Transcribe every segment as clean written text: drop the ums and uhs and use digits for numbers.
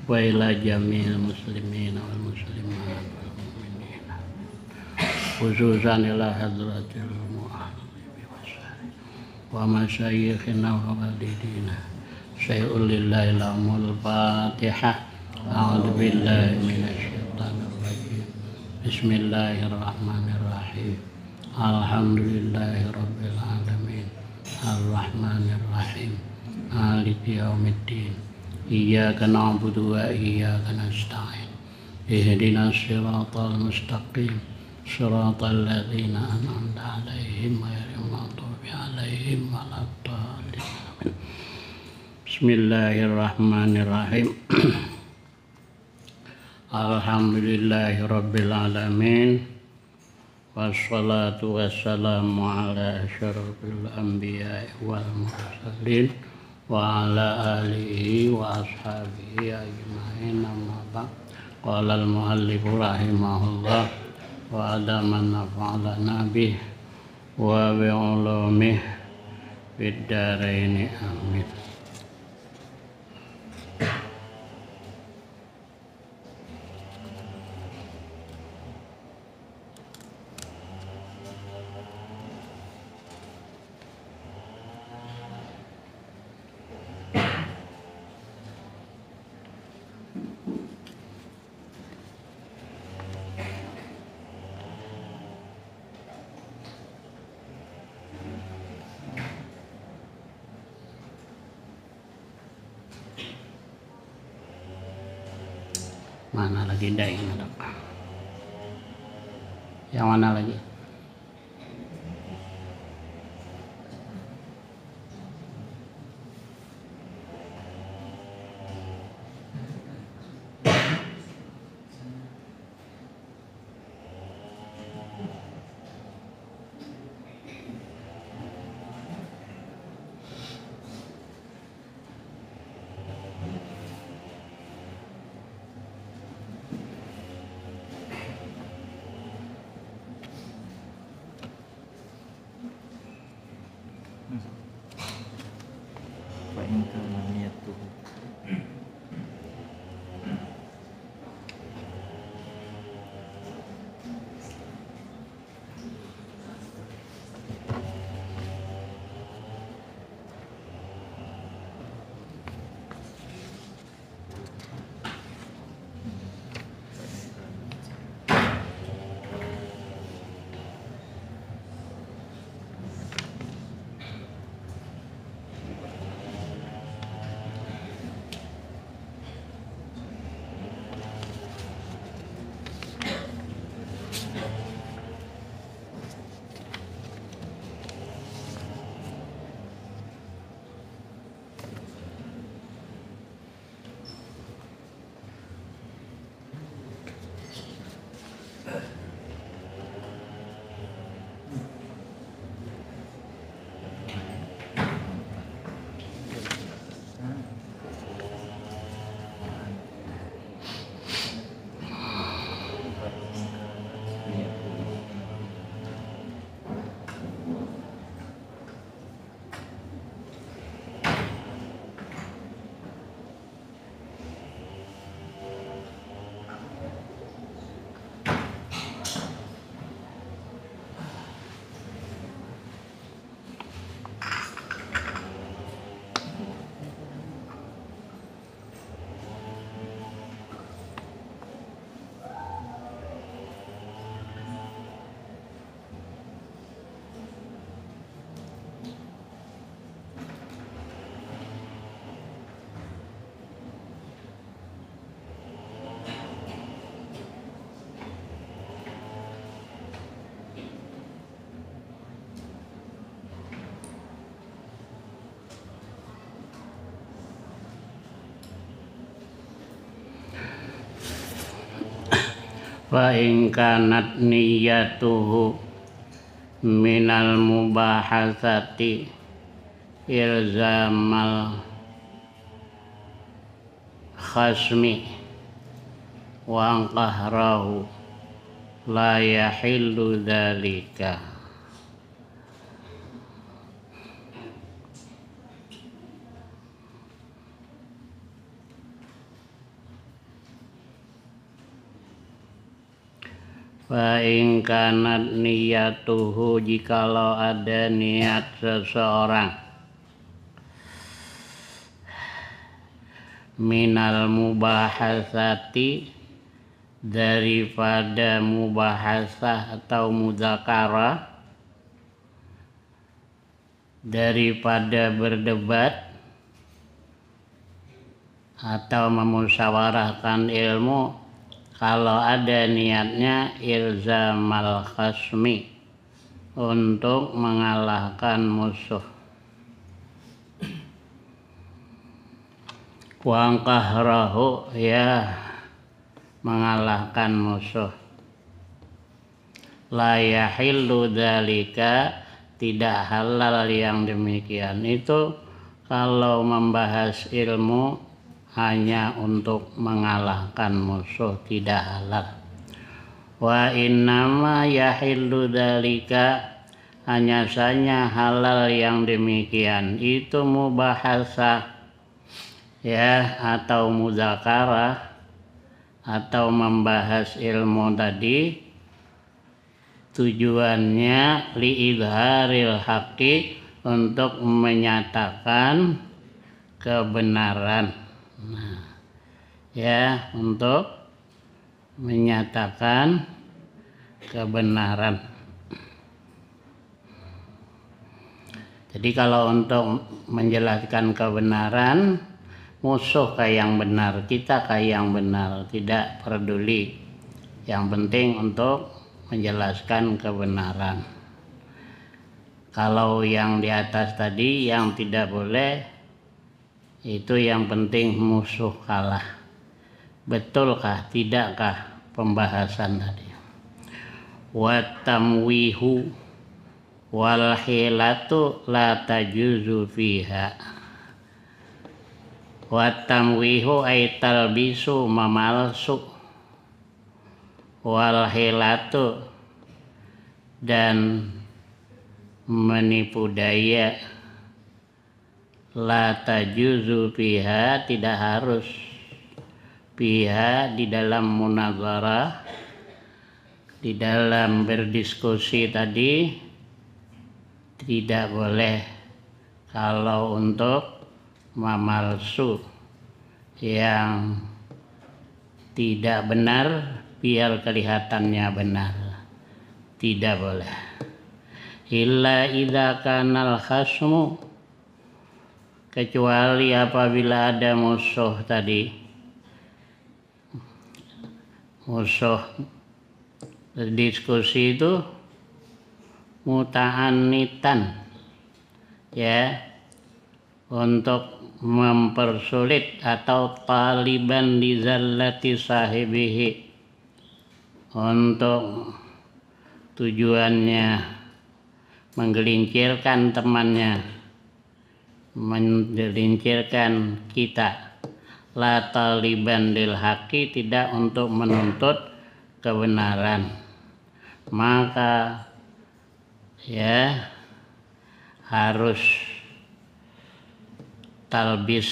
wa ila jami'il muslimin wal muslimat wal mu'minin khususan ila hadratil wa masyayikhina wa walidina syai'ul lillahi lamul fatihah. A'udzu billahi minasyaitonir rajim. Bismillahirrahmanirrahim. Alhamdulillahi rabbil alamin. Arrahmanir rahim. Maliki yaumiddin. Iyyaka na'budu wa iyyaka nasta'in. Ihdinas siratal mustaqim. Siratal ladzina an'amta 'alaihim ghairil maghdubi 'alaihim waladdallin. Bismillahirrahmanirrahim. Alhamdulillahi rabbil alamin. Wassalatu wassalamu ala asyrafil anbiya'i wal mursalin wa ala alihi wa ashabihi ajma'in, amma ba'd. Qala al-mu'allif rahimahullah wa adaman nafa'alana bih wa bi'ulumih fid dharaini amin. Mana lagi dai? Yang mana lagi? Wa in kanat niyatuhu minal mubahasati ilzamal khasmi wa qahrahu la yahillu dzalika. Wa in kanat niyatuhu, jikalau ada niat seseorang minal mubahasati, daripada mubahasah atau muzakarah, daripada berdebat atau memusyawarahkan ilmu, kalau ada niatnya ilzamal khasmi, untuk mengalahkan musuh, wa qahrahu, ya mengalahkan musuh, la yahillu dzalika, tidak halal yang demikian itu kalau membahas ilmu hanya untuk mengalahkan musuh, tidak halal. Wa innama yahillu dzalika, hanya saja halal yang demikian itu mubahasah, ya, atau muzakarah, atau membahas ilmu tadi, tujuannya liidharil haqqi, untuk menyatakan kebenaran. Nah, ya, untuk menyatakan kebenaran. Jadi kalau untuk menjelaskan kebenaran, musuh kayak yang benar, kita kayak yang benar, tidak peduli. Yang penting untuk menjelaskan kebenaran. Kalau yang di atas tadi yang tidak boleh, itu yang penting musuh kalah. Betulkah tidakkah pembahasan tadi? Wa tamwihu wal hilatu la tajuzu fiha. Wa tamwihu ay talbisu, memalsu, wal hilatu, dan menipu daya, la tajuzu fiha, tidak harus, fiha di dalam munazarah, di dalam berdiskusi tadi tidak boleh. Kalau untuk memalsu yang tidak benar biar kelihatannya benar, tidak boleh. Illa idza kanal khasmu, kecuali apabila ada musuh tadi, musuh diskusi itu muta'annitan, ya, untuk mempersulit, atau taliban li zallati sahibihi, untuk tujuannya menggelincirkan temannya, menggelincirkan kita. La taliban lil haqqi, tidak untuk menuntut kebenaran. Maka ya harus talbis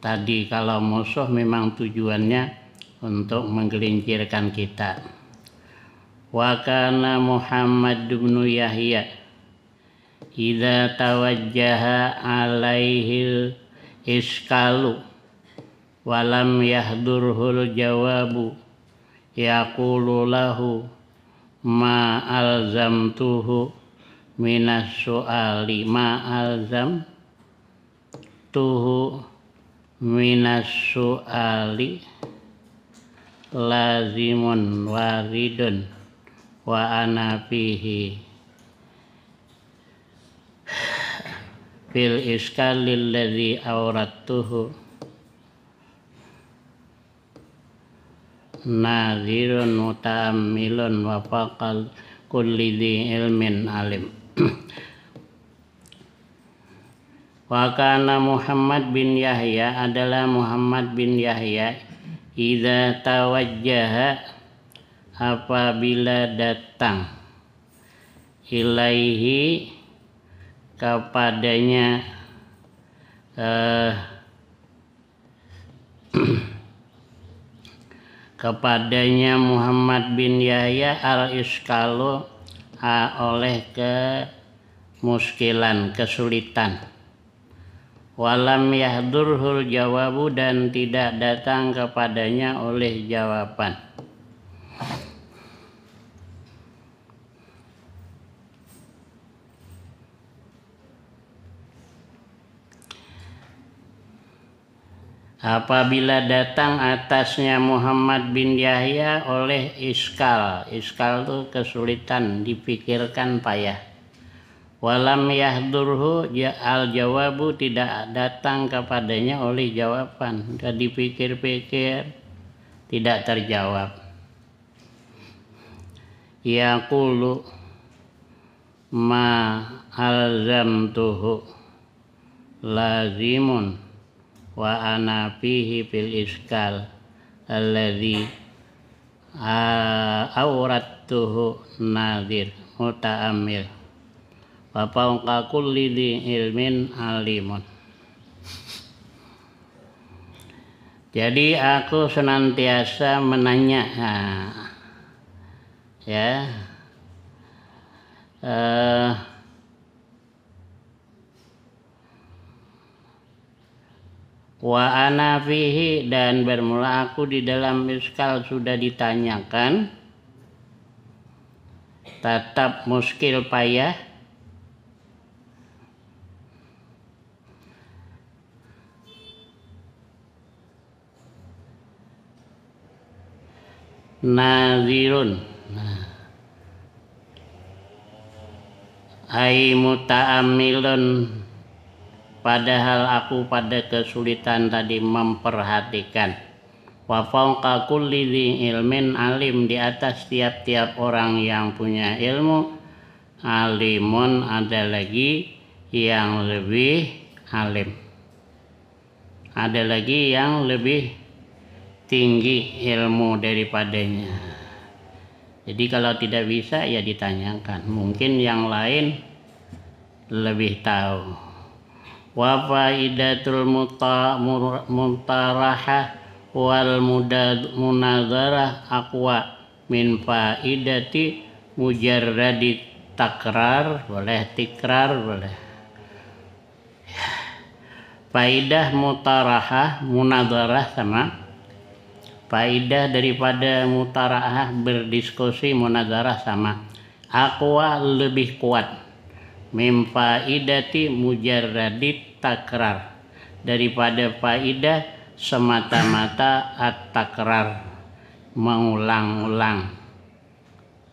tadi, kalau musuh memang tujuannya untuk menggelincirkan kita. Wa kana Muhammad bin Yahya idza tawajjaha alaihil iskalu walam yahdurhul jawabu yaqulu lahu ma alzamtuhu minas su'ali, ma alzamtuhu minas su'ali lazimun waridun wa ana fihi fil iskalil ladzi awrattuhu nazirun muta'ammilun wa faqal kulli dhi ilmin alim. Wa kana Muhammad bin Yahya, adalah Muhammad bin Yahya, idza tawajjaha, apabila datang, ilaihi, kepadanya, kepadanya Muhammad bin Yahya al-iskalu oleh kemuskilan, kesulitan. Walam yahdurhul jawabu, dan tidak datang kepadanya oleh jawaban. Apabila datang atasnya Muhammad bin Yahya oleh iskal itu kesulitan, dipikirkan payah. Walam yahdurhu al jawabu, tidak datang kepadanya oleh jawaban, sudah dipikir-pikir tidak terjawab. Yaqulu ma alzamtuhu lazimun wa ana fihi fil iskal alladhi awrattuhu nadir muta'ammil wa fawqa kulli dhi ilmin alimun. Jadi aku senantiasa menanya, wa ana fihi, dan bermula aku di dalam iskal sudah ditanyakan, tetap muskil payah. Nazirun, ai muta'ammilun, padahal aku pada kesulitan tadi memperhatikan. Wa fawqa kulli dhi ilmin alim, di atas tiap-tiap orang yang punya ilmu, alimun, ada lagi yang lebih alim, ada lagi yang lebih tinggi ilmu daripadanya. Jadi kalau tidak bisa ya ditanyakan, mungkin yang lain lebih tahu. Wa faidatul mutarahah wal munazarah aqwa min faidati mujarradi takrar, boleh tikrar, boleh. Faidah mutarahah, munazarah sama. Faidah daripada mutarahah, berdiskusi, munazarah sama. Aqwa, lebih kuat. Min faidati mujarradi takrar, daripada faidah semata-mata at-takrar, mengulang-ulang.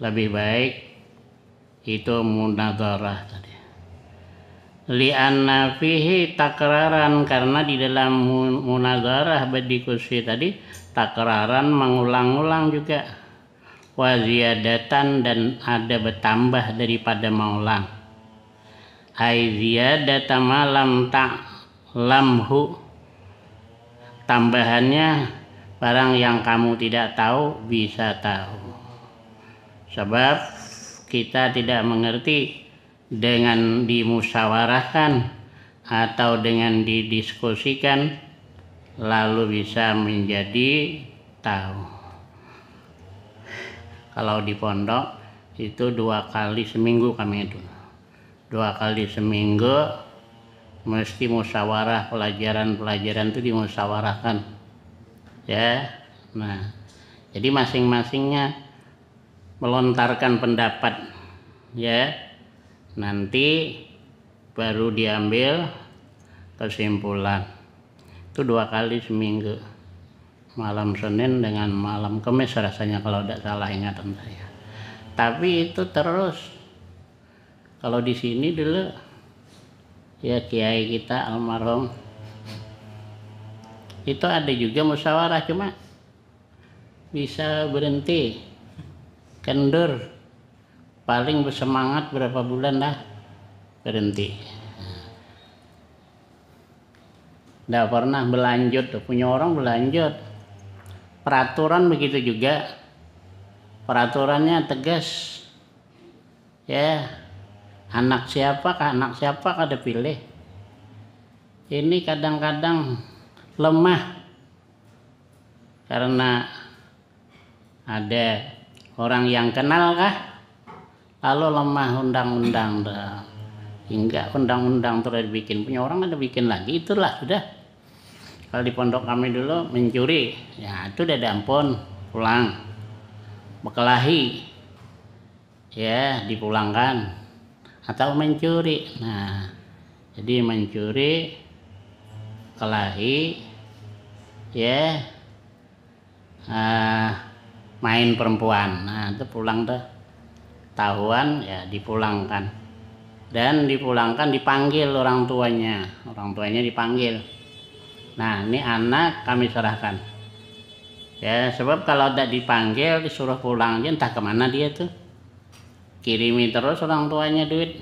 Lebih baik itu munazarah tadi. Li'anna fihi takraran, karena di dalam munazarah, berdiskusi tadi, takraran, mengulang-ulang juga. Wa ziyadatan, dan ada bertambah daripada mengulang. Ai ziyadata malam ta'lamhu, tambahannya barang yang kamu tidak tahu bisa tahu. Sebab kita tidak mengerti dengan dimusyawarahkan atau dengan didiskusikan lalu bisa menjadi tahu. Kalau di pondok itu 2 kali seminggu kami itu, 2 kali seminggu mesti musyawarah, pelajaran itu dimusyawarahkan, ya. Nah, jadi masing-masingnya melontarkan pendapat, ya. Nanti baru diambil kesimpulan. Itu 2 kali seminggu, malam Senin dengan malam Kamis rasanya kalau tidak salah ingatan saya. Tapi itu terus. Kalau di sini dulu ya kiai kita almarhum itu ada juga musyawarah, cuma bisa berhenti, kendur, paling bersemangat berapa bulan dah berhenti. Tidak pernah berlanjut, punya orang berlanjut. Peraturan begitu juga, peraturannya tegas, ya. Anak siapa ada pilih. Ini kadang-kadang lemah karena Ada orang yang kenal kah? Lalu lemah undang-undang dah. Hingga undang-undang terus dibikin, punya orang ada bikin lagi, itulah sudah. Kalau di pondok kami dulu mencuri, ya itu udah ampun, pulang. Berkelahi, ya dipulangkan. Atau mencuri, nah jadi mencuri, kelahi, ya main perempuan, nah itu pulang tuh, tahuan ya dipulangkan. Dan dipulangkan dipanggil orang tuanya dipanggil. Nah ini anak kami serahkan. Ya sebab kalau tidak dipanggil disuruh pulang aja entah kemana dia tuh. Kirimi terus orang tuanya duit.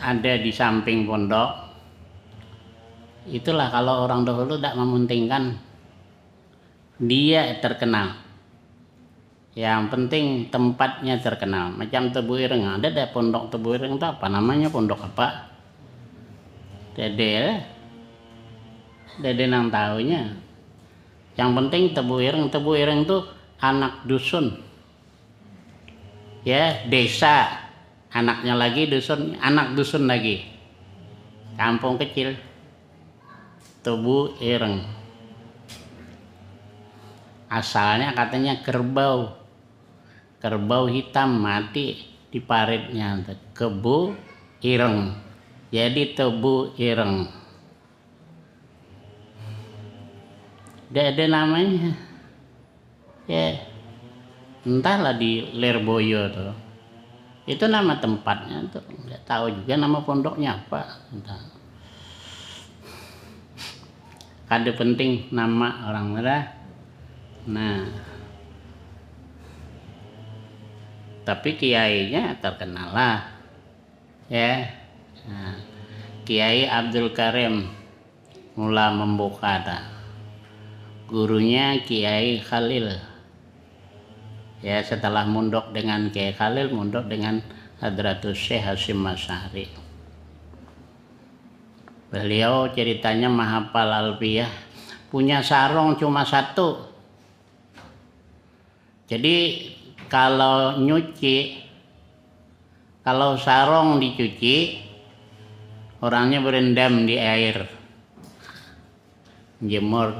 Ada di samping pondok. Itulah kalau orang dahulu tidak mementingkan dia terkenal. Yang penting tempatnya terkenal. Macam Tebu Ireng, ada pondok Tebu Ireng itu apa namanya, pondok apa? Dede nang tahunya. Yang penting Tebu Ireng itu anak dusun. Ya, desa. Anaknya lagi dusun, anak dusun lagi. Kampung kecil. Tebu Ireng. Asalnya katanya kerbau hitam mati di paritnya, Kebu Ireng, jadi Tebu Ireng. Ada namanya, ya entahlah di Lerboyo tuh, itu nama tempatnya tuh, nggak tahu juga nama pondoknya apa, entah. Kade penting nama orang merah. Nah, tapi kiainya terkenal lah, ya. Nah, Kiai Abdul Karim mula membuka dah. Gurunya Kiai Khalil. Ya setelah mondok dengan Kiai Khalil, mondok dengan Hadratus Syekh Hasyim Asy'ari. Beliau ceritanya menghafal Alfiyah, punya sarung cuma satu. Jadi kalau sarung dicuci, orangnya berendam di air, jemur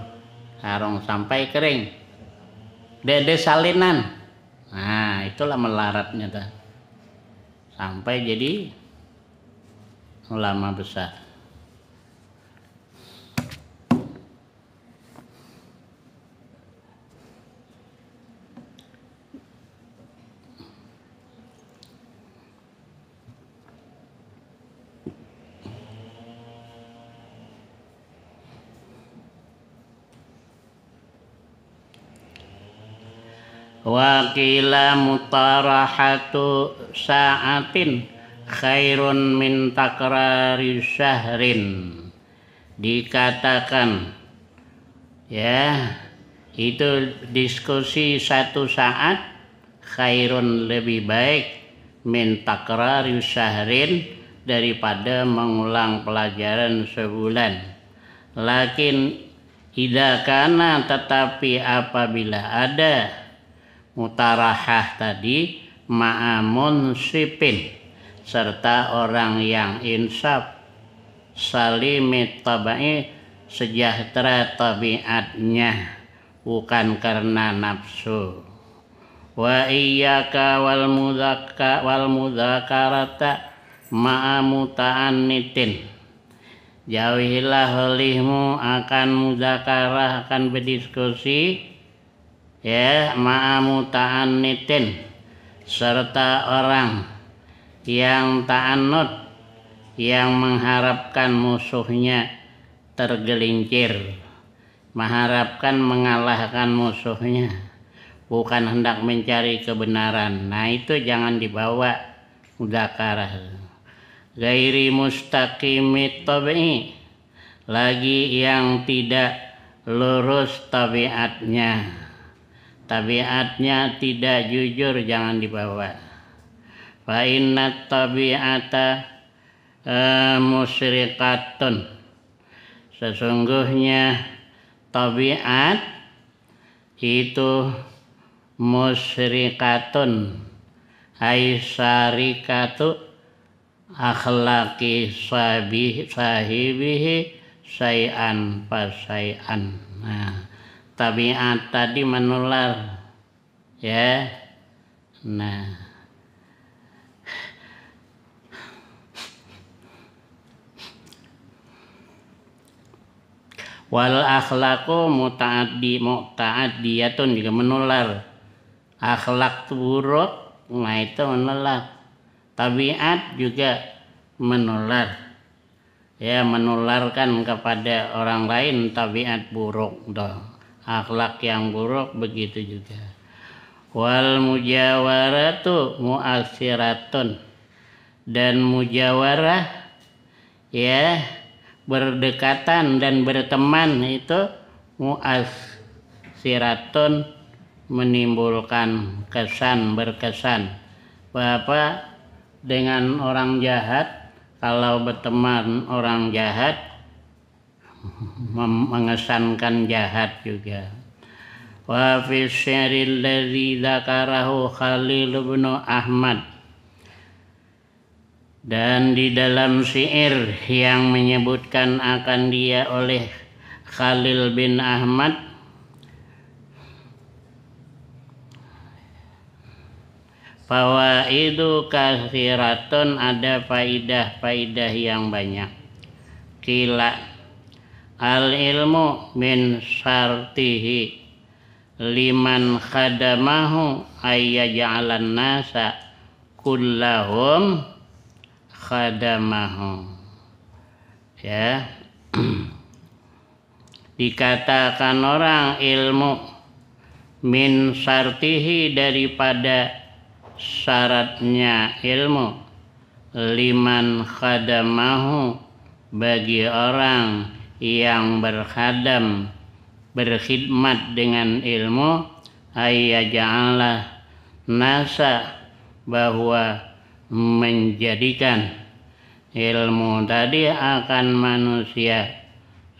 sarung sampai kering, dede salinan. Nah itulah melaratnya dah, sampai jadi ulama besar. Wa qila mutarahatu sa'atin khairun min takrari syahrin. Dikatakan ya itu diskusi 1 saat khairun lebih baik min takrari syahrin daripada mengulang pelajaran sebulan. Lakin idza kana, tetapi apabila ada mutarahah tadi ma'amun sipin, serta orang yang insaf, salimit tabai, sejahtera tabiatnya, bukan karena nafsu. Wa iyyaka wal mudzakarata ma'amuta'annitin, jauhilah olehmu akan mudzakarah, akan berdiskusi, ya ma'amuta'annitin, serta orang yang ta'annud, yang mengharapkan musuhnya tergelincir, mengharapkan mengalahkan musuhnya, bukan hendak mencari kebenaran. Nah itu jangan dibawa mudzakarah. Gairi mustaqimit tabi'i, lagi yang tidak lurus tabiatnya tidak jujur, jangan dibawa. Fa inna tabi'ata musyrikatun, sesungguhnya tabiat itu musyrikatun ay syarikatu akhlaki sahibihi syai'an fasyai'an. Nah, tabiat tadi menular ya. Nah, wal akhlaqu mu'ta'addiyatun juga menular. Akhlak buruk, nah itu menular. Tabiat juga menular. Ya, menularkan kepada orang lain tabiat buruk dong. Akhlak yang buruk begitu juga. Wal mujawaratu mu'assiratun, dan mujawarah ya, berdekatan dan berteman itu mu'assiratun, menimbulkan kesan, berkesan. Bapak dengan orang jahat, kalau berteman orang jahat mengesankan jahat juga. Wa fi syairil ladzi dzakarahu Khalil bin Ahmad, dan di dalam syair yang menyebutkan akan dia oleh Khalil bin Ahmad, fawaidu katsiratun, ada faidah-faidah yang banyak. Kila al ilmu min syartihi liman khadamahu ayyaj'alan nasa kullahum khadamahu. Ya. Dikatakan orang ilmu min syartihi, daripada syaratnya ilmu, liman khadamahu, bagi orang yang berkhidmat dengan ilmu, ayyaja'ala nasa, bahwa menjadikan ilmu tadi akan manusia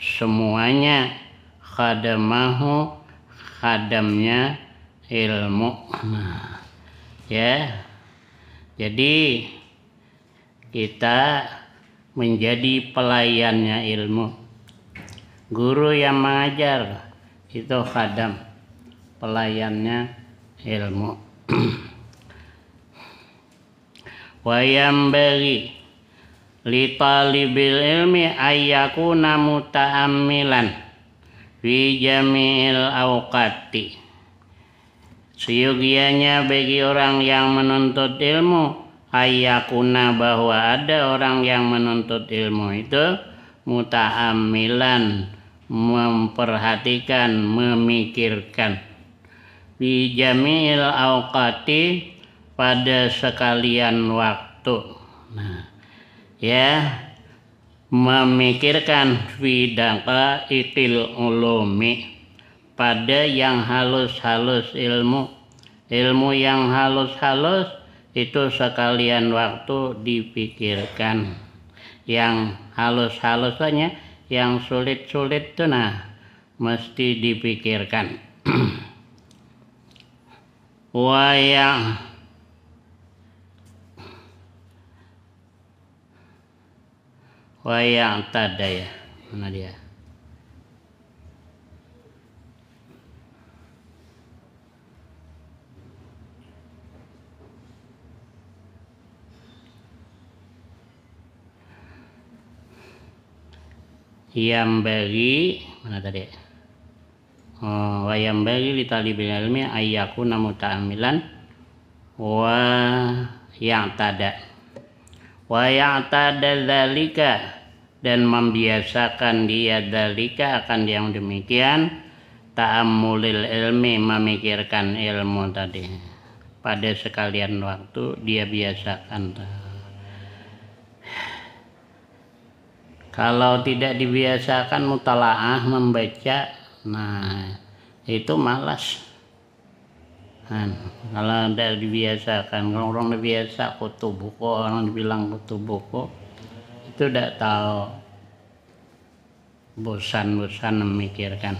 semuanya khadamahu, khadamnya ilmu. Nah, ya, jadi kita menjadi pelayannya ilmu. Guru yang mengajar itu khadam, pelayannya ilmu. Wa yambaghi li talibil ilmi ayyakuna muta'ammilan fi jami'il awqati. Seyogianya bagi orang yang menuntut ilmu, ayyakuna, bahwa ada orang yang menuntut ilmu itu muta'ammilan, memperhatikan, memikirkan, fi jami'il awqati, pada sekalian waktu. Nah, ya, memikirkan fi daqaiqil ulumi, pada yang halus-halus ilmu. Ilmu yang halus-halus itu sekalian waktu dipikirkan. Yang halus-halusnya, yang sulit-sulit itu nah mesti dipikirkan. Wayang tada, ya, mana dia? Yang bagi mana tadi? Wa yang bagi li talibil ilmi ayyakuna muta'ammilan wa ya'tada dzalika, dan membiasakan dia dzalika, akan yang demikian, ta'ammulil ilmi, memikirkan ilmu tadi pada sekalian waktu dia biasakan. Kalau tidak dibiasakan mutalaah, membaca, nah itu malas. Kalau tidak dibiasakan, kalau orang biasa kutu buku, orang dibilang kutu buku, itu tidak tahu, bosan-bosan memikirkan.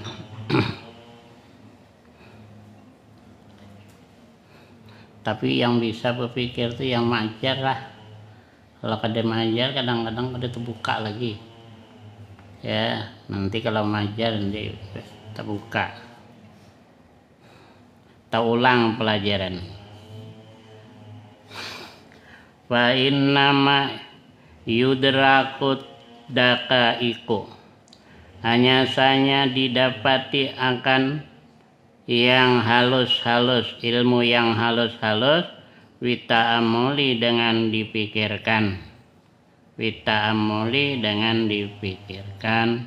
Tapi yang bisa berpikir tuh yang majar lah. Kalau kada majar kadang-kadang kada terbuka lagi. Ya, nanti kalau majar nanti terbuka. Kita ulang pelajaran. Fa innama yudrakut dakaiku, hanya saja didapati akan yang halus-halus, ilmu yang halus-halus, wita'amuli dengan dipikirkan, wita'amuli dengan dipikirkan.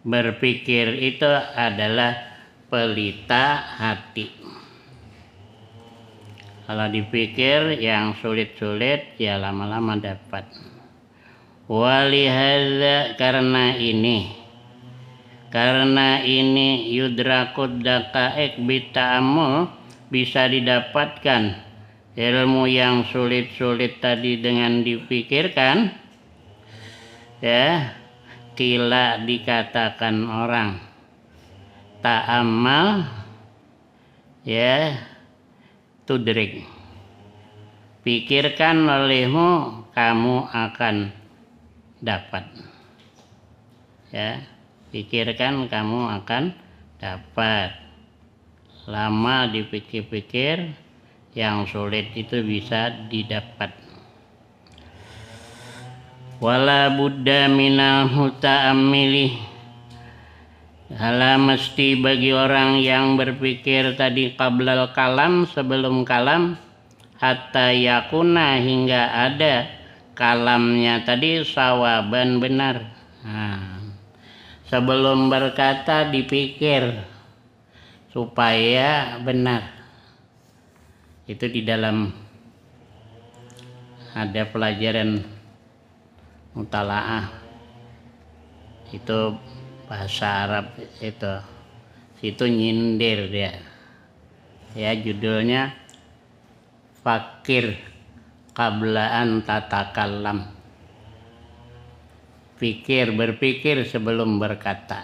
Berpikir itu adalah pelita hati. Kalau dipikir yang sulit-sulit ya lama-lama dapat. Walihadza, karena ini yudrakud daqaiq bita'amul, bisa didapatkan ilmu yang sulit-sulit tadi dengan dipikirkan. Ya, kila dikatakan orang ta'amal, ya, tudrik, pikirkan olehmu kamu akan dapat. Ya, pikirkan kamu akan dapat. Lama dipikir-pikir, yang sulit itu bisa didapat. Wala buddha minal muta'ammili, hala mesti bagi orang yang berpikir tadi qablal kalam, sebelum kalam, hatta yakuna, hingga ada kalamnya tadi sawaban, benar. Sebelum berkata dipikir supaya benar. Itu di dalam ada pelajaran mutalaah, itu bahasa Arab itu, situ nyindir dia. Ya, judulnya fakir qablaan tatakallam, berpikir sebelum berkata.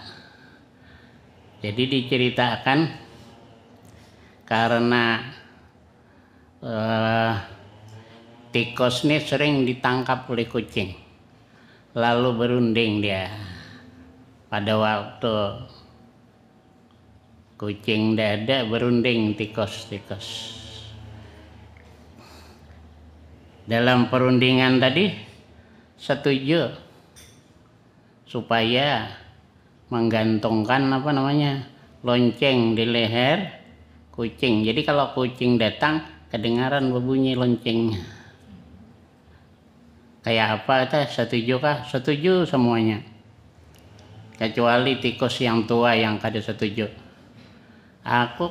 Jadi diceritakan karena tikus ini sering ditangkap oleh kucing, lalu berunding dia. Pada waktu kucing dada, berunding tikus. Dalam perundingan tadi setuju supaya menggantungkan lonceng di leher kucing. Jadi kalau kucing datang kedengaran berbunyi loncengnya. Kayak apa? Setuju kah? Setuju semuanya. Kecuali tikus yang tua yang kada setuju. Aku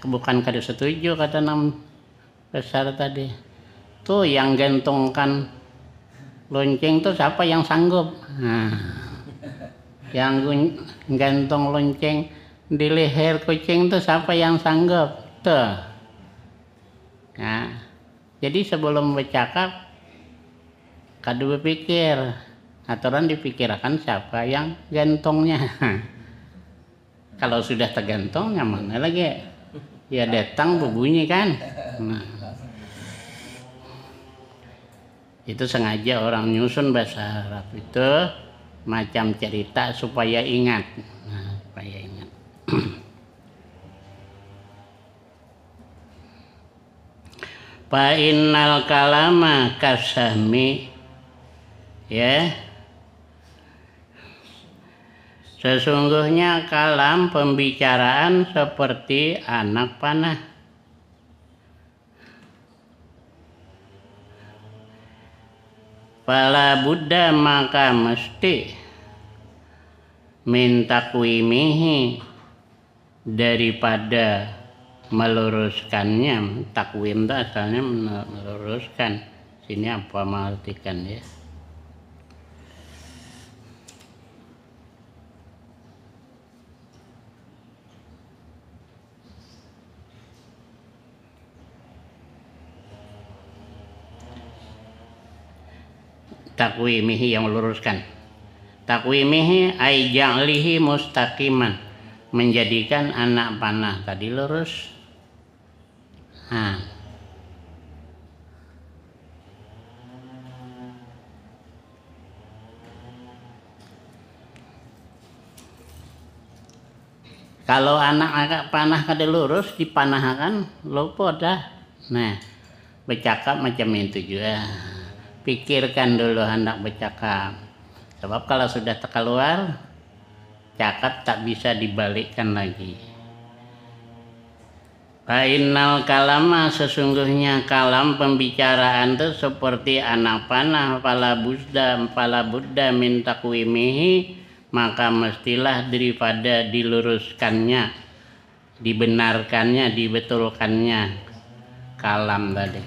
bukan kada setuju, kata enam besar tadi. Tuh yang gantungkan lonceng tuh siapa yang sanggup? Yang gantung lonceng di leher kucing tuh siapa yang sanggup? Tuh. Nah, jadi sebelum bercakap kada berpikir. Aturan dipikirkan siapa yang gantungnya. Kalau sudah tergantung, mana lagi? Ya datang berbunyi kan. Itu sengaja orang nyusun bahasa Arab itu macam cerita supaya ingat. Supaya ingat. Fa innal kalama kasahmi, ya. Sesungguhnya kalam, pembicaraan, seperti anak panah. Fala buddha, maka mesti min takwimihi, daripada meluruskannya. Takwim itu asalnya meluruskan. Sini apa mengartikan ya? Takwimihi, yang meluruskan. Takwimihi ay ja'lihi mustaqiman, menjadikan anak panah tadi lurus. Nah, kalau anak panah kada lurus dipanahkan lupa dah. Nah, bercakap macam itu juga. Pikirkan dulu hendak bercakap. Sebab kalau sudah terkeluar, cakap tak bisa dibalikkan lagi. Fa'innal kalama, sesungguhnya kalam pembicaraan itu seperti anak panah, pala buddha min takwimihi, maka mestilah daripada diluruskannya, dibenarkannya, dibetulkannya kalam tadi.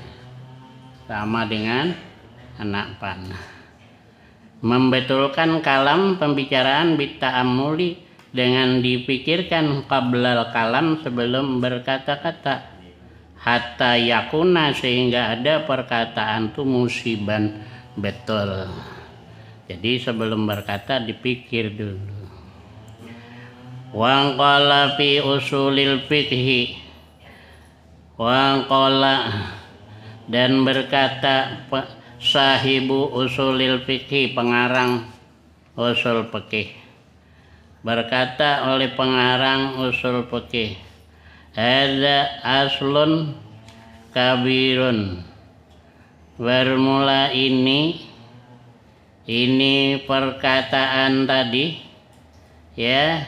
Sama dengan anak panah. Membetulkan kalam pembicaraan bita'amuli dengan dipikirkan qablal kalam sebelum berkata-kata, hatta yakuna sehingga ada perkataan itu musiban betul. Jadi sebelum berkata dipikir dulu. Wa qala fi usulil fiqhi, wa qala dan berkata sahibu usulil fikih, pengarang usul fikih, berkata oleh pengarang usul fikih, ada aslun kabirun, bermula ini perkataan tadi ya,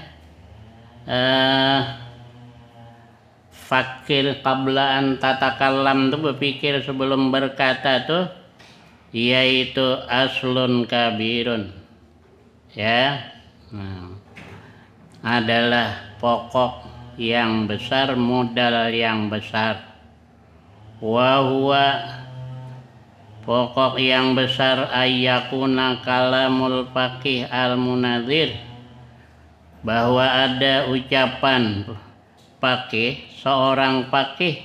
fakir qabla an tatakallam tuh berpikir sebelum berkata tuh, yaitu aslun kabirun ya, adalah pokok yang besar, modal yang besar. Wa huwa, pokok yang besar, ayyakuna kalamul faqih al munadzir, bahwa ada ucapan faqih, seorang faqih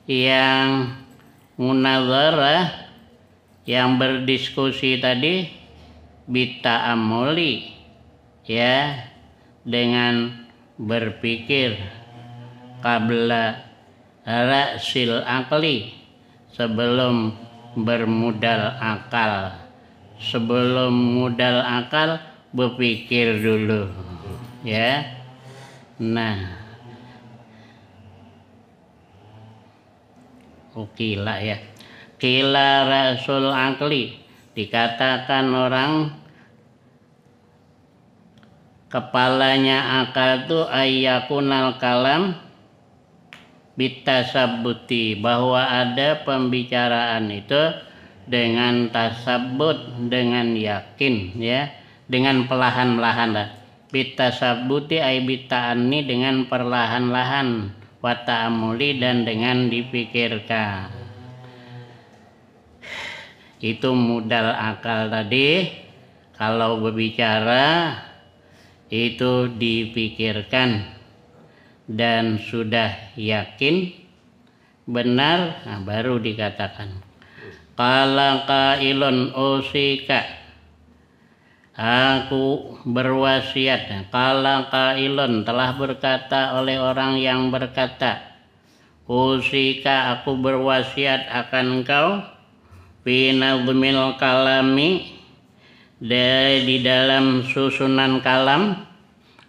yang munadzarah, yang berdiskusi tadi, bita'amuli ya, dengan berpikir, qabla ra'sil akli, sebelum bermodal akal. Sebelum modal akal berpikir dulu ya. Nah, ukila ya, kila rasul akli, dikatakan orang kepalanya akal itu ayyakunal kalam bitasabbuti, bahwa ada pembicaraan itu dengan tasabbut, dengan yakin ya, dengan perlahan-lahan lah. Bitasabbuti ay bita'anni, dengan perlahan-lahan, wa ta'amuli, dan dengan dipikirkan. Itu modal akal tadi. Kalau berbicara itu dipikirkan dan sudah yakin benar, nah baru dikatakan qala qailun usika, aku berwasiat. Qala qailun, telah berkata oleh orang yang berkata, usika, aku berwasiat akan engkau, fi nadmil kalami, di dalam susunan kalam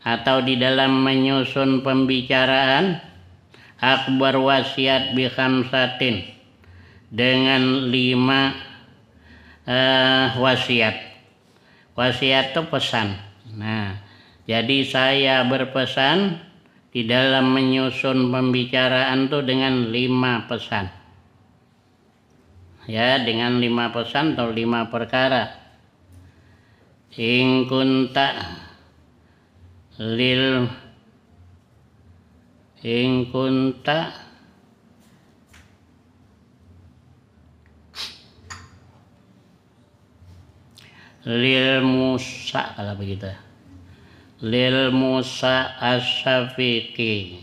atau di dalam menyusun pembicaraan. Aku berwasiat bi khamsatin, dengan 5 wasiat. Wasiat itu pesan. Nah, jadi saya berpesan di dalam menyusun pembicaraan itu dengan 5 pesan. Ya, dengan 5 pesan atau 5 perkara. In kunta lil Musa, kalau begitu, lil Musa as-Safiqi,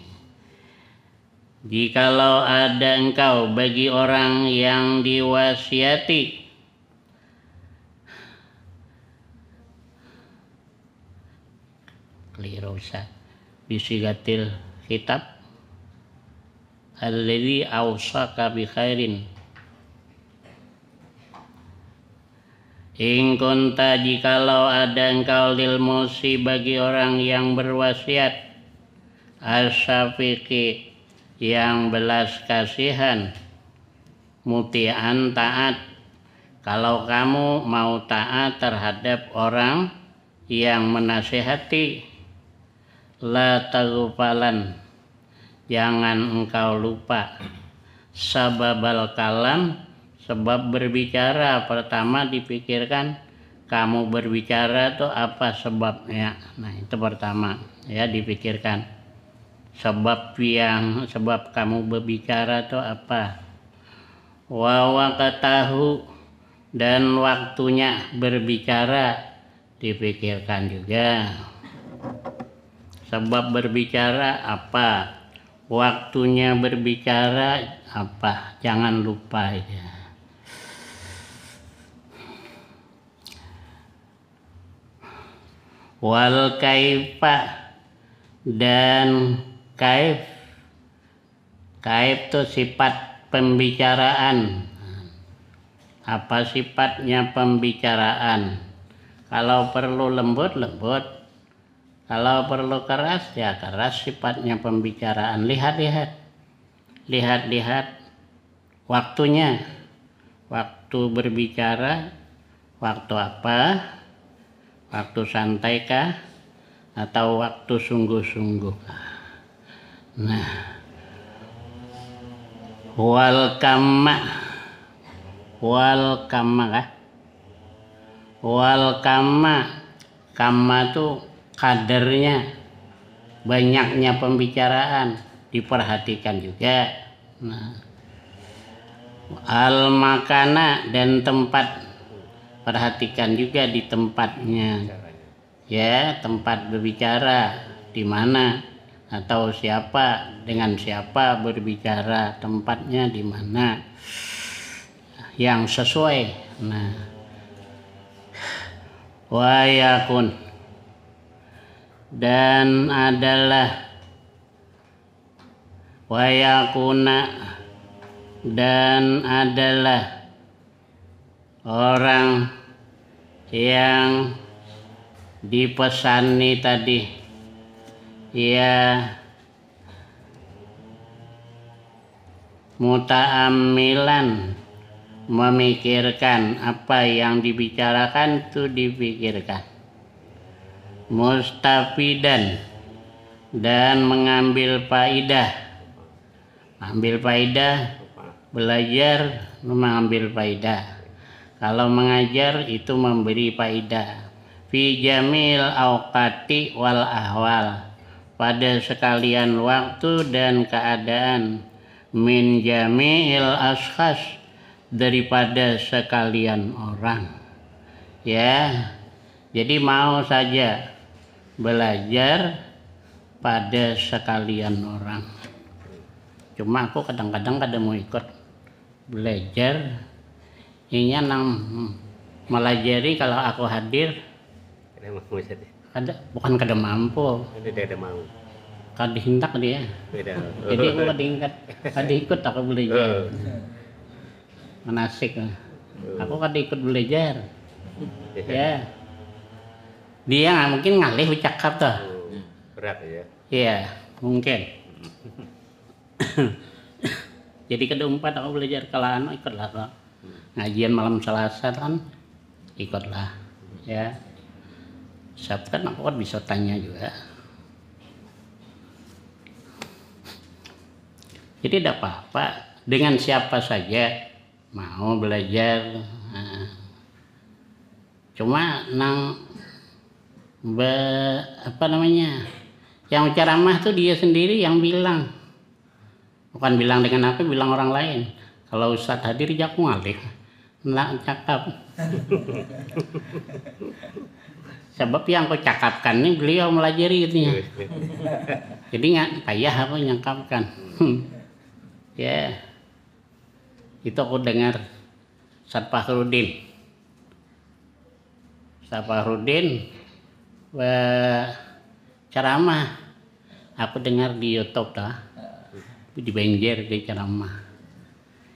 jikalau ada engkau bagi orang yang diwasiati, keliru Ustaz, bisigatil kitab alladzi awsaka bi khairin. In kunta, jikalau ada engkau lil musi bagi orang yang berwasiat, asyafiqi yang belas kasihan, muti'an taat, kalau kamu mau taat terhadap orang yang menasihati, la taghfalan, jangan engkau lupa, sababal kalam, sebab berbicara. Pertama dipikirkan kamu berbicara tuh apa sebabnya. Nah itu pertama ya, dipikirkan sebab kamu berbicara tuh apa. Wa waqtahu, dan waktunya berbicara dipikirkan juga. Sebab berbicara apa, waktunya berbicara apa, jangan lupa ya. Wal kaifa, dan kaif itu sifat pembicaraan. Apa sifatnya pembicaraan? Kalau perlu lembut, kalau perlu keras, ya keras sifatnya pembicaraan. Lihat waktunya, waktu berbicara, waktu apa? Waktu santai kah? Atau waktu sungguh-sungguh? Nah, wal kamma kah? Wal kamma tuh kadarnya, banyaknya pembicaraan diperhatikan juga. Nah, al makana, dan tempat, perhatikan juga di tempatnya ya, tempat berbicara di mana atau siapa, dengan siapa berbicara, tempatnya di mana yang sesuai. Nah, wa yakun, dan adalah, wa yakuna, dan adalah orang yang dipesani tadi ya, muta'ammilan, memikirkan apa yang dibicarakan itu dipikirkan, mustafidan, dan mengambil faidah. Ambil faidah, belajar mengambil faidah. Kalau mengajar itu memberi faidah. Fi jamil awqati wal ahwal, pada sekalian waktu dan keadaan. Min jami'il ashkhas, daripada sekalian orang ya. Jadi mau saja belajar pada sekalian orang. Cuma aku kadang-kadang mau ikut belajar, ini nang melajari kalau aku hadir bukan kada mampu, kada hintak dia. Jadi aku kada ikut aku belajar manasik, aku kada ikut belajar ya. Dia mungkin ngalih bercakap tuh berat ya. Iya mungkin. Jadi keempat aku belajar kalau ikutlah kok. Ngajian malam Selasa kan ikutlah ya. Sabtu kan aku kan bisa tanya juga. Jadi tidak apa-apa dengan siapa saja mau belajar. Nah, cuma yang ceramah tuh dia sendiri yang bilang, bukan bilang dengan apa, bilang orang lain. Kalau Ustadz hadir jak ngalih nak cakap. Sebab yang aku cakapkan ini beliau melajari gitu ya. Jadi nggak payah aku nyangkapkan. Ya, itu aku dengar Ustadz Fahrudin ceramah aku dengar di YouTube dah, di Banjar di ceramah.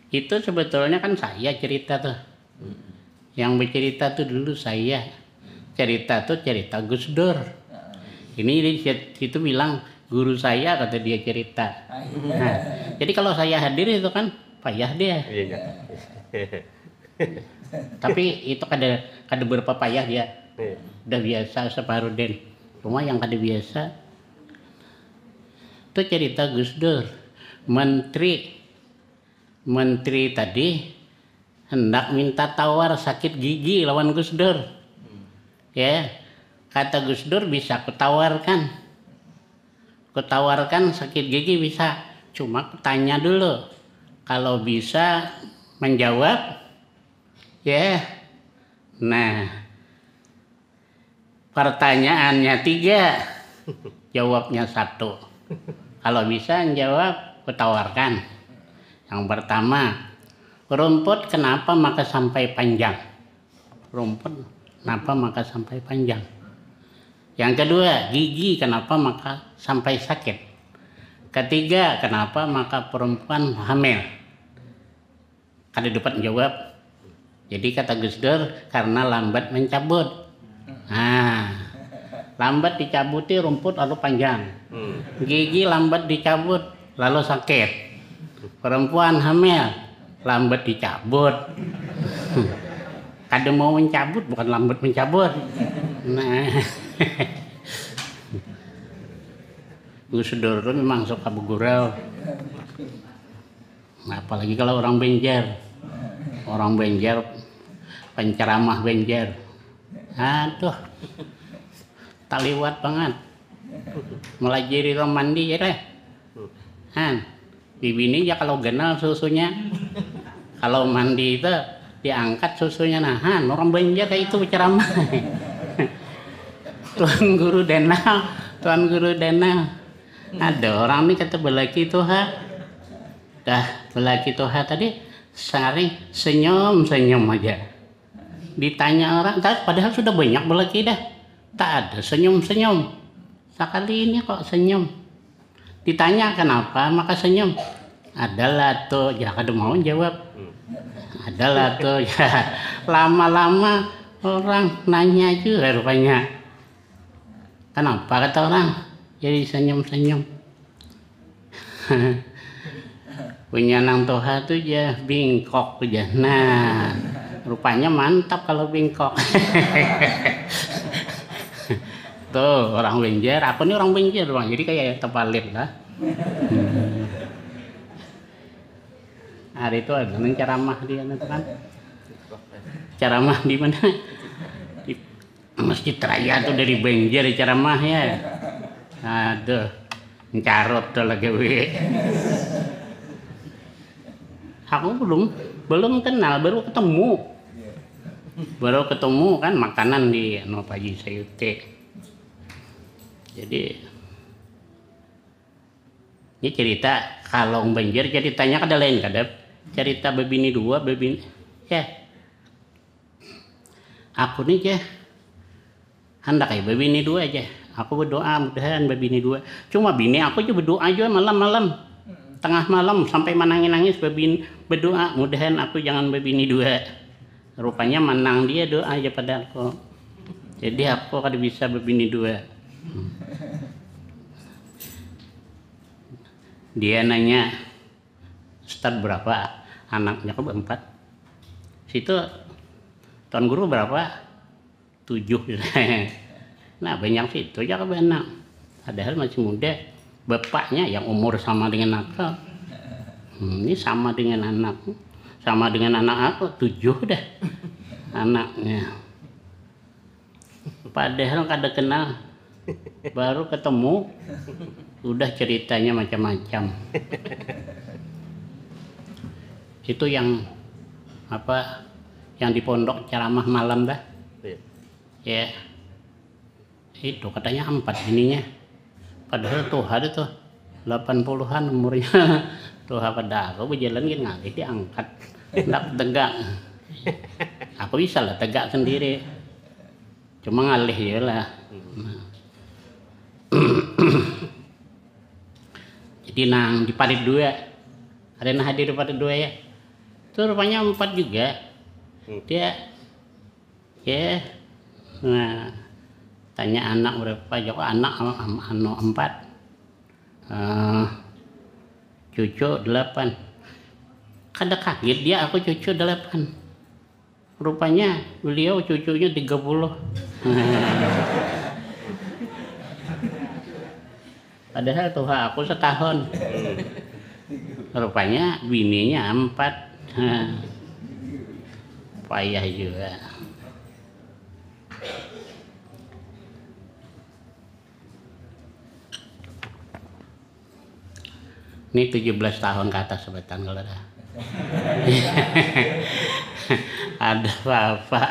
Itu sebetulnya kan saya cerita tuh. Yang bercerita tuh dulu saya. Cerita tuh cerita Gus Dur. Ini di situ bilang guru saya, kata dia cerita. Nah, jadi kalau saya hadir itu kan payah dia. Iya. Tapi itu kada berapa payah dia. Udah biasa separuh den. Cuma yang kada biasa itu cerita Gus Dur. Menteri tadi hendak minta tawar sakit gigi lawan Gus Dur. Ya, kata Gus Dur bisa kutawarkan sakit gigi bisa. Cuma tanya dulu. Kalau bisa menjawab, ya. Nah, pertanyaannya 3, jawabnya 1. Kalau bisa menjawab, kutawarkan. Yang pertama, rumput kenapa maka sampai panjang? Rumput kenapa maka sampai panjang? Yang kedua, gigi kenapa maka sampai sakit? Ketiga, kenapa maka perempuan hamil? Kada dapat menjawab. Jadi kata Gus Dur, karena lambat mencabut. Nah, lambat dicabuti rumput lalu panjang. Gigi lambat dicabut lalu sakit. Perempuan hamil lambat dicabut. Kada mau mencabut, bukan lambat mencabut. Nah, Gus Dur memang suka bergurau. Nah, apalagi kalau orang Banjar. Orang Banjar, penceramah Banjar. Aduh, tak lewat banget. Melajari romandi ya deh. Bibi ini ya kalau kenal susunya, kalau mandi itu diangkat susunya, nahan orang Banjar kayak itu berceramah. Tuan Guru Denau, ada orang nih kata belaki Tuhan, dah belaki Tuhan tadi sering senyum aja. Ditanya orang, padahal sudah banyak belaki dah, tak ada senyum. Sekali ini kok senyum. Ditanya kenapa maka senyum. Adalah tuh, ya kada mau jawab. Adalah tuh, ya lama-lama orang nanya juga rupanya. Kenapa kata orang jadi senyum. Punya nang toha tuh ya bingkok aja. Nah, rupanya mantap kalau bingkok. Tuh orang Banjar, aku nih orang Banjar bang, jadi kayak tepalit lah. Hari itu ada neng ceramah dia kan, ceramah di mana? Di Masjid Raya tuh dari Banjar ceramah ya. Aduh, mencarot tuh lagi we. Aku belum kenal, baru ketemu kan makanan di Nopaji Sayute. Jadi ini cerita kalau Banjar ceritanya kada lain kada cerita bebini dua ya. Aku nih ya hendak kayak bebini dua aja. Aku berdoa mudahan bebini dua. Cuma bini aku juga berdoa aja malam-malam. Tengah malam sampai menangis bebini berdoa mudahan aku jangan bebini dua. Rupanya menang dia doa aja pada aku. Jadi aku kada bisa bebini dua. Dia nanya, Ustaz berapa anaknya? Kok 4? Situ Tuan Guru berapa? 7. Nah banyak situ ya anak. Padahal masih muda. Bapaknya yang umur sama dengan aku. Ini sama dengan anakku. Sama dengan anak aku 7 dah anaknya. Padahal kada kenal. Baru ketemu udah ceritanya macam-macam. Itu yang apa yang di pondok ceramah malam dah ya, itu katanya 4 ininya, padahal tuh ada tuh 80-an umurnya. Tuh pada aku berjalan gini ngalih diangkat hendak tegak. Aku bisa lah tegak sendiri, cuma ngalih ya lah. dinang di parit 2 ada nah hadir di parit 2 ya itu rupanya 4 juga dia ya nah tanya anak berapa jawab anak 4 cucu 8 kada kaget dia aku cucu 8 rupanya beliau cucunya 30 padahal tuh aku setahun rupanya bininya 4 payah juga. Ini 17 tahun ke atas sebetan kalau dah. Ada bapak.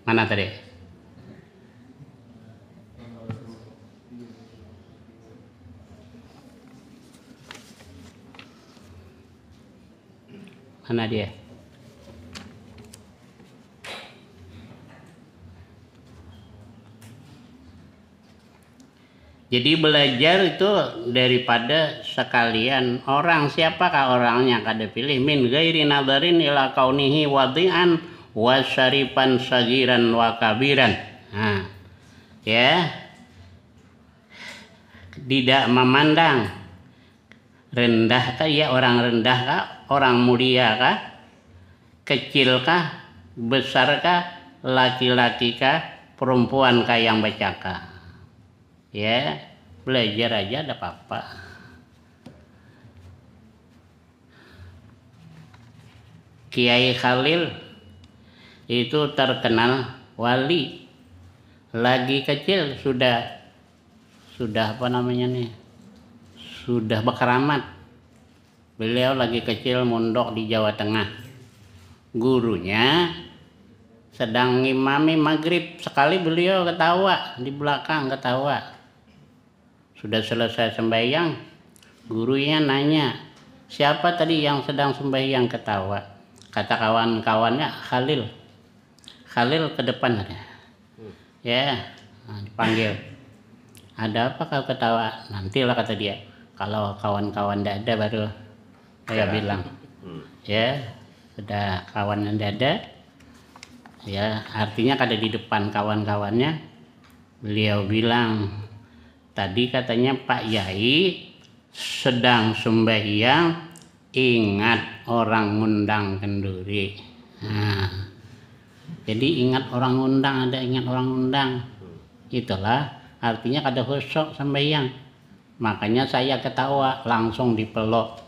Mana tadi? Mana dia? Jadi belajar itu daripada sekalian orang siapakah orangnya kada pilih min ghairi nadarin ila kaunihi wadi'an wa syarifan sagiran wa kabiran. Nah, ya. Tidak memandang rendah kah ya orang rendah kah, orang mulia kah, kecil kah, besar kah, laki-laki kah, perempuan kah yang becaka. Ya, belajar aja ada apa-apa. Kiai Khalil itu terkenal wali. Lagi kecil sudah apa namanya nih? Sudah berkeramat. Beliau lagi kecil mondok di Jawa Tengah. Gurunya sedang ngimami maghrib, sekali beliau ketawa di belakang ketawa. Sudah selesai sembahyang, gurunya nanya, siapa tadi yang sedang sembahyang ketawa? Kata kawan-kawannya Khalil. Khalil ke depan ada. Ya, dipanggil. Ada apa kau ketawa? Nantilah kata dia. Kalau kawan-kawan tidak ada baru saya bilang. Ya, sudah kawan yang tidak ada. Ya, artinya kada di depan kawan-kawannya. Beliau bilang, tadi katanya Pak Yai sedang sembahyang, ingat orang ngundang kenduri. Nah, jadi ingat orang ngundang, ada ingat orang ngundang. Itulah artinya kada khusyuk sembahyang. Makanya saya ketawa, langsung dipeluk.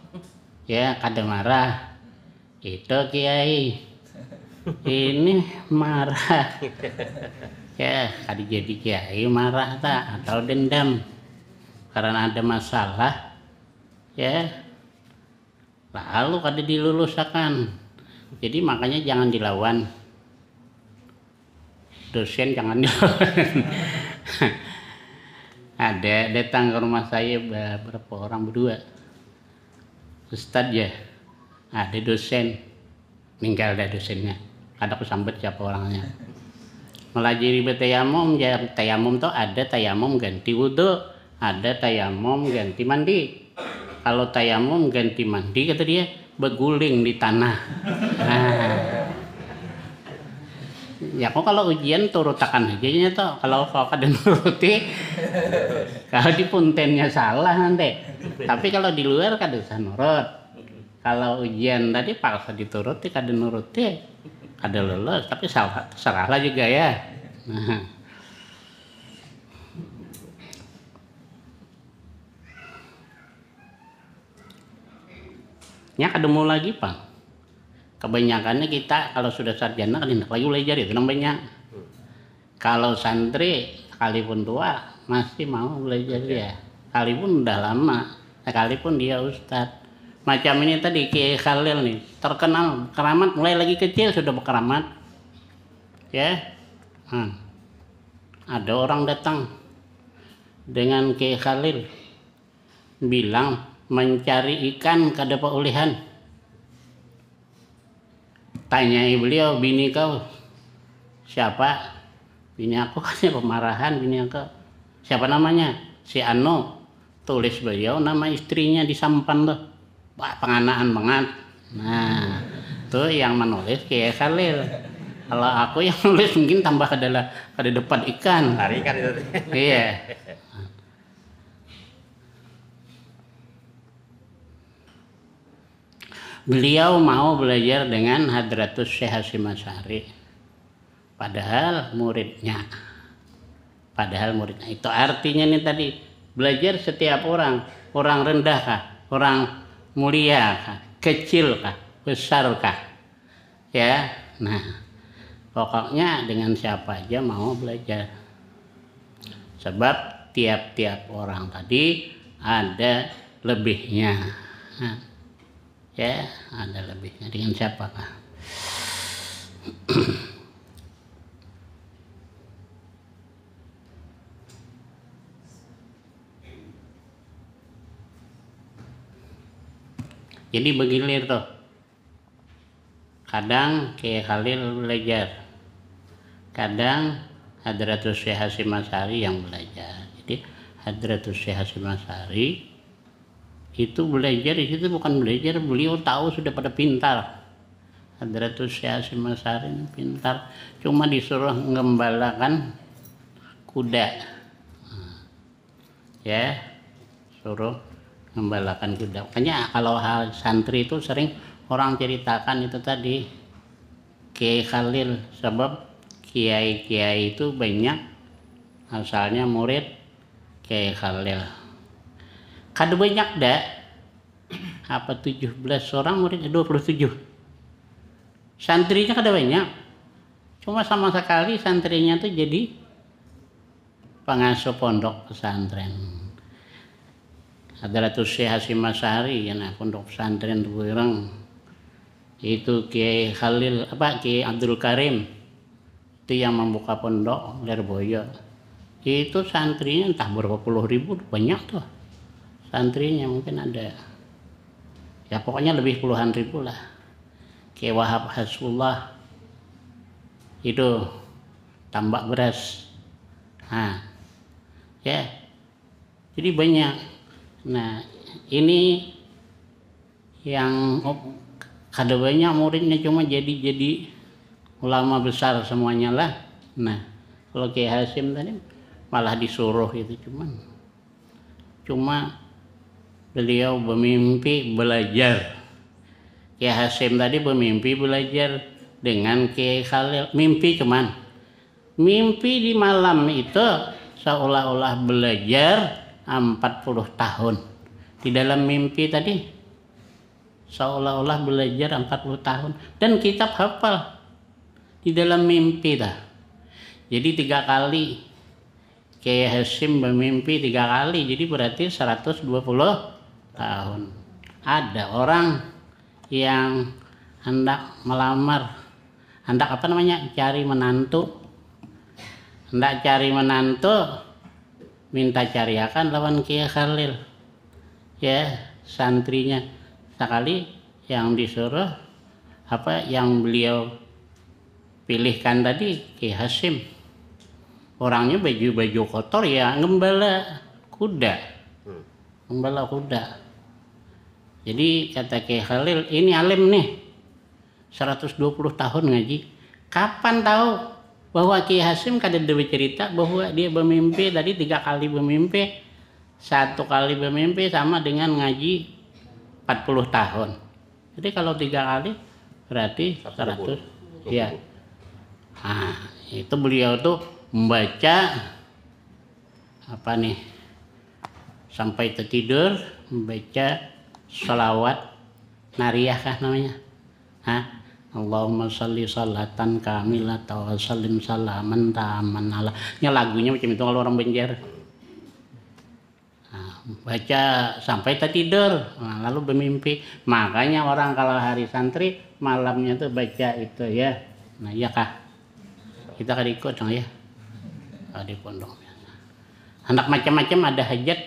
Ya, kada marah. Itu Kiai. Ini marah. Ya, kada jadi kiai marah tak atau dendam karena ada masalah. Ya, lalu kada diluluskan. Jadi makanya jangan dilawan. Dosen jangan dilawan. Ada datang ke rumah saya berapa orang berdua. Ustadz ya, ada dosen meninggal ada dosennya. Kada kesambet siapa orangnya. Melajari bertayamum, ya tayamum tuh ada tayamum ganti wudhu, ada tayamum ganti mandi. Kalau tayamum ganti mandi kata dia berguling di tanah. Nah, ya kok kalau ujian turutakan aja nya toh. Kalau kada nuruti, kalau di puntennya salah nanti. Tapi kalau di luar kada usah nurut. Kalau ujian tadi paksa dituruti kada nuruti. Ada lulus, tapi serahlah juga ya. Nah. Nya kademu lagi Pak. Kebanyakannya kita kalau sudah sarjana kan hendak lagi belajar itu namanya. Kalau santri sekalipun tua masih mau belajar ya. Sekalipun udah lama, sekalipun dia ustadz. Macam ini tadi Kiai Khalil nih, terkenal keramat mulai lagi kecil sudah berkeramat. Ya. Ada orang datang dengan Kiai Khalil bilang mencari ikan kada paulihan. tanyai beliau, bini kau siapa? Bini aku katanya pemarahan, bini aku. Siapa namanya? Si Ano. Tulis beliau nama istrinya di sampan tuh. Wah, penganaan banget. Nah, tuh yang menulis Kiai Khalil. Kalau aku yang nulis mungkin tambah ke depan ikan. Lari ikan itu. Iya. Beliau mau belajar dengan Hadratus Syekh Hasyim Asy'ari. Padahal muridnya itu artinya nih tadi, belajar setiap orang rendah kah, orang mulia kah, kecil kah, besar kah, ya. Nah, pokoknya dengan siapa aja mau belajar, sebab tiap-tiap orang tadi ada lebihnya. Nah, ya, ada lebihnya. Dengan siapa kah? Jadi begilir tuh. Kadang Kiai Khalil belajar, kadang Hadratus Syekh Hasyim Asy'ari yang belajar. Jadi Hadratus Syekh Hasyim Asy'ari itu belajar di situ bukan belajar, beliau tahu sudah pada pintar. Hadratus Syekh Hasyim Asy'ari ini pintar, cuma disuruh mengembalakan kuda. Ya, suruh membalakan kuda. Makanya kalau hal santri itu sering orang ceritakan itu tadi Kiai Khalil, sebab kiai-kiai itu banyak asalnya murid Kiai Khalil. Kada banyak dah. Apa 17 orang murid 27. Santrinya kada banyak. Cuma sama sekali santrinya tuh jadi pengasuh pondok pesantren. Hadratus Syekh Hasyim Asy'ari ya, pondok pesantren Tuireng. Itu Kiai Khalil Kiai Abdul Karim itu yang membuka pondok Lerboyo. Itu santrinya entah berapa puluh ribu, banyak tuh santrinya, mungkin ada ya pokoknya lebih puluhan ribu lah. Kiai Wahab Hasbullah itu tambak beras. Nah, ya, jadi banyak. Nah, ini yang kada banyak muridnya, cuma jadi ulama besar semuanya lah. Nah, kalau Kiai Hasyim tadi malah disuruh itu, cuma beliau bermimpi belajar. Kiai Hasyim tadi bermimpi belajar dengan Kiai Khalil. Mimpi di malam itu seolah-olah belajar 40 tahun. Di dalam mimpi tadi seolah-olah belajar 40 tahun dan kitab hafal di dalam mimpi dah. Jadi 3 kali Kiai Hasyim bermimpi 3 kali, jadi berarti 120 tahun. Ada orang yang hendak melamar, cari menantu, minta cariakan lawan Kiai Khalil, ya, santrinya. Sekali yang disuruh yang beliau pilihkan tadi Kiai Hasyim, orangnya baju kotor ya, ngembala kuda. Jadi kata Kiai Khalil, ini alim nih 120 tahun ngaji, kapan tahu bahwa Kiai Hasyim kada ada cerita bahwa dia bermimpi tadi 3 kali bermimpi, 1 kali bermimpi sama dengan ngaji 40 tahun. Jadi kalau 3 kali berarti 100. Ya. Nah, itu beliau tuh membaca sampai tertidur, membaca sholawat nariyah kah namanya? Allahumma sholli sholatan kamilatan wa sallim salaman taman ala. Ini lagunya macam itu kalau orang Banjar. Baca sampai tertidur, lalu bermimpi. Makanya orang kalau hari santri malamnya tuh baca itu ya. Nah, iya kah? Kita kan ikut dong ya. Di pondok. Anak macam-macam ada hajat,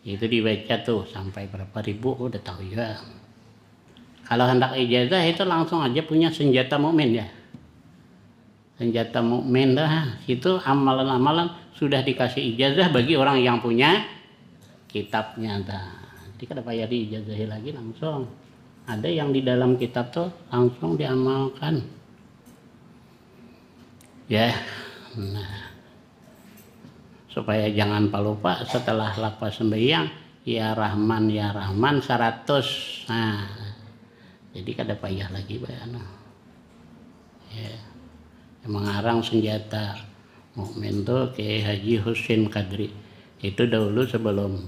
itu dibaca tuh sampai berapa ribu udah tahu ya. Kalau hendak ijazah itu langsung aja punya senjata mukmin ya. Senjata mukmin dah, itu amalan-amalan sudah dikasih ijazah bagi orang yang punya kitabnya dah. Jadi kada payah diijazahi lagi langsung. Ada yang di dalam kitab tuh langsung diamalkan. Ya. Nah. Supaya jangan lupa setelah lapas sembahyang ya Rahman 100. Nah. Jadi kada payah lagi bayana. Ya. Yang mengarang senjata mukmin tuh Kiai Haji Husin Kadri. Itu dahulu sebelum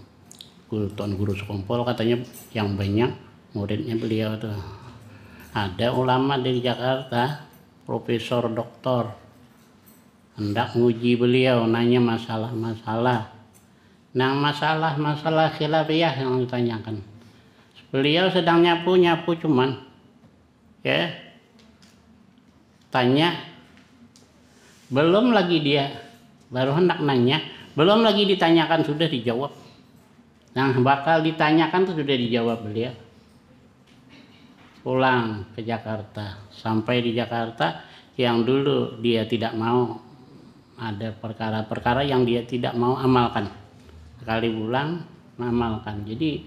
Tuan Guru Sekumpul katanya yang banyak muridnya beliau tuh. Ada ulama dari Jakarta, profesor doktor, hendak nguji beliau, nanya masalah-masalah. Nah masalah-masalah khilafiyah yang ditanyakan. Beliau sedang nyapu cuman ya tanya, belum lagi dia baru hendak nanya, belum lagi ditanyakan sudah dijawab. Yang bakal ditanyakan tuh sudah dijawab beliau. Pulang ke Jakarta, sampai di Jakarta yang dulu dia tidak mau, ada perkara-perkara yang dia tidak mau amalkan. Sekali pulang mengamalkan. Jadi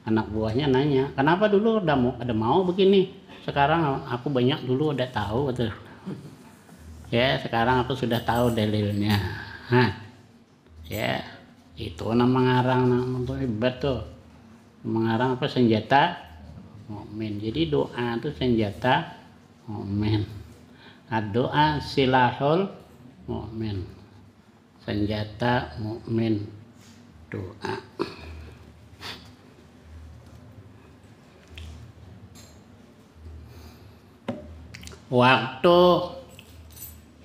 anak buahnya nanya, kenapa dulu ada mau begini, sekarang aku banyak dulu udah tahu gitu. Ya sekarang aku sudah tahu dalilnya. Ya itu nama ngarang nama hebat tuh, mengarang apa senjata mukmin. Jadi doa itu senjata mukmin. Doa silahul mukmin, senjata mukmin doa. Waktu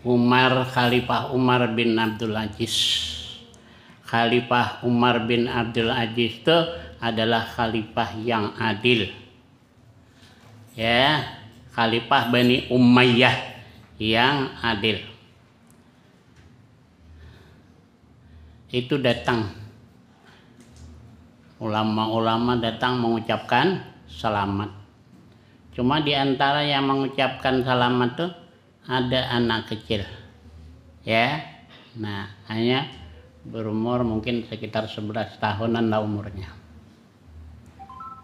Khalifah Umar bin Abdul Aziz. Khalifah Umar bin Abdul Aziz itu adalah khalifah yang adil. Ya, Khalifah Bani Umayyah yang adil. Itu datang. Ulama-ulama datang mengucapkan selamat. Cuma di antara yang mengucapkan selamat tuh ada anak kecil. Ya. Nah, hanya berumur mungkin sekitar 11 tahunan lah umurnya.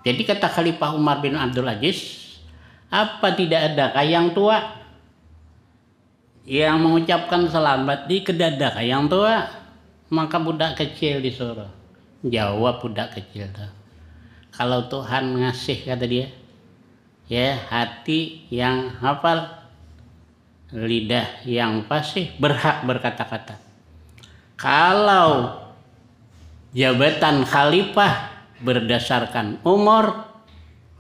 Jadi kata Khalifah Umar bin Abdul Aziz, apa tidak adakah yang tua yang mengucapkan selamat di kedada yang tua? Maka budak kecil disuruh. Jawab budak kecil tuh, kalau Tuhan ngasih, kata dia, ya hati yang hafal, lidah yang fasih, berhak berkata-kata. Kalau jabatan khalifah berdasarkan umur,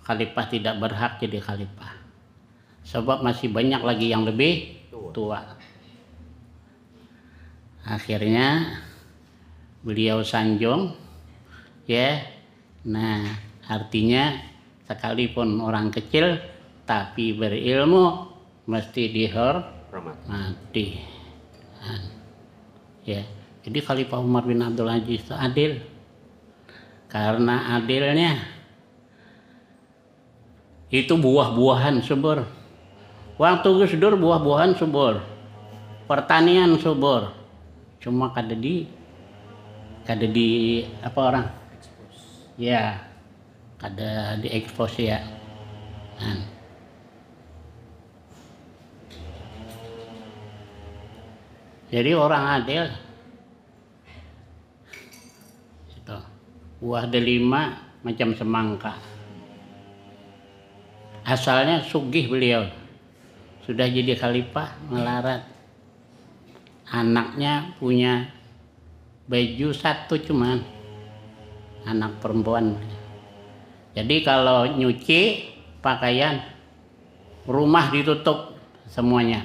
khalifah tidak berhak jadi khalifah. Sebab masih banyak lagi yang lebih tua. Akhirnya beliau sanjung, ya. Nah, artinya sekalipun orang kecil tapi berilmu mesti dihormati. Ya. Jadi Khalifah Umar bin Abdul Aziz itu adil. Karena adilnya itu buah-buahan subur. Waktu Gus Dur buah-buahan subur. Pertanian subur. Cuma kada di apa orang? Ya. Kada diekspos ya. Jadi orang adil itu buah delima macam semangka. Asalnya sugih beliau, sudah jadi khalifah melarat. Anaknya punya baju satu cuman, anak perempuan. Jadi kalau nyuci pakaian, rumah ditutup semuanya,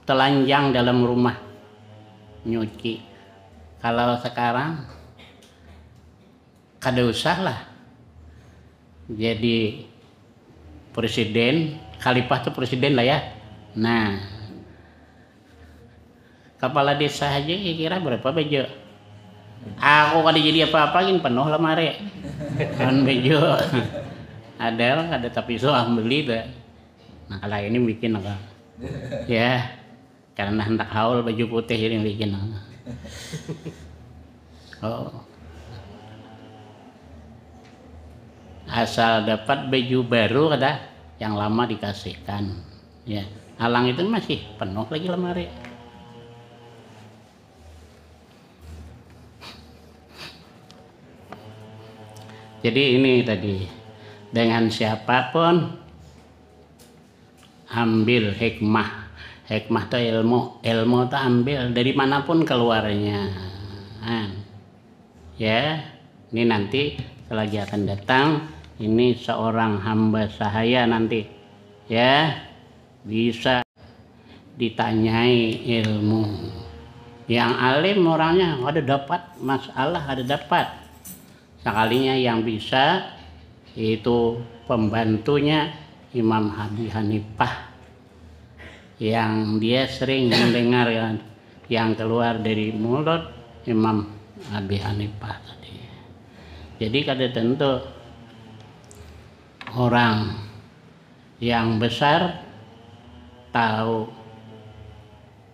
telanjang dalam rumah nyuci. Kalau sekarang kada usah lah jadi presiden, khalifah itu presiden lah ya. Nah, kepala desa aja kira berapa baju? Aku kada jadi apa-apa, penuh lemari kan baju. ada tapi soal beli dah. Nah kalau ini bikin apa? Ya, karena hendak haul baju putih ini bikin. Oh. Asal dapat baju baru ada yang lama dikasihkan. Ya, halang itu masih penuh lagi lemari. Jadi ini tadi, dengan siapapun ambil hikmah. Hikmah itu ilmu itu ambil dari manapun keluarnya. Ya, ini nanti selagi akan datang, ini seorang hamba sahaya nanti, ya, bisa ditanyai ilmu. Yang alim orangnya ada dapat masalah, ada dapat. Sekalinya yang bisa itu pembantunya Imam Abi Hanifah, yang dia sering mendengar yang keluar dari mulut Imam Abi Hanifah tadi. Jadi kada tentu orang yang besar tahu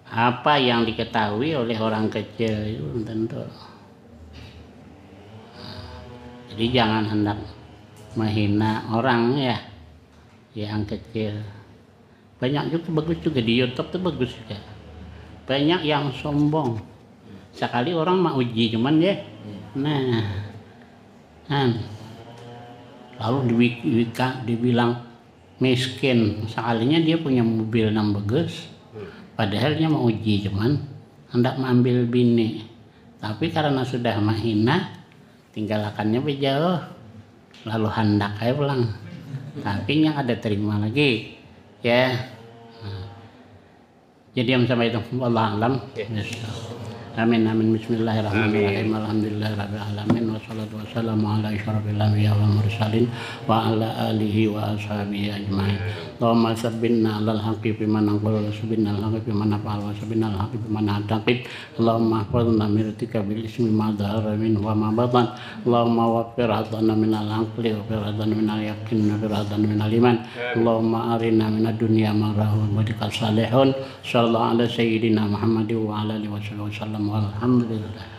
apa yang diketahui oleh orang kecil, itu belum tentu. Jadi jangan hendak menghina orang ya yang kecil. Banyak juga bagus juga di YouTube tuh bagus juga. Banyak yang sombong. Sekali orang mau uji cuman ya. Lalu dibilang miskin. Sekalinya dia punya mobil yang bagus. Padahal dia mau uji cuman hendak mengambil bini. Tapi karena sudah menghina, tinggalkannya jauh, lalu hendak aja pulang, tapi yang ada terima lagi, ya. Jadi yang sampai itu, wallahu a'lam. Amin amin. Bismillahirrahmanirrahim. Alhamdulillahirabbil alamin wassalatu wassalamu ala asyrofil anbiya wal mursalin wa ala alihi wa ashabihi ajmain. Allahumma sabbinna alal haqqi biman naqul wa sabbinna al haqqi biman nafa'al wa sabbinna al haqqi biman adaqib. Allahumma hafadhna mirtika bil ismi ma dhahara min wa ma batan. Allahumma waffir hadana min al aqli wa waffir hadana min al yaqin wa waffir hadana min al iman. Allahumma arina min ad dunya ma rahu wa bika salihun. Sallallahu ala sayyidina Muhammad wa ala alihi wa sallam. Alhamdulillah.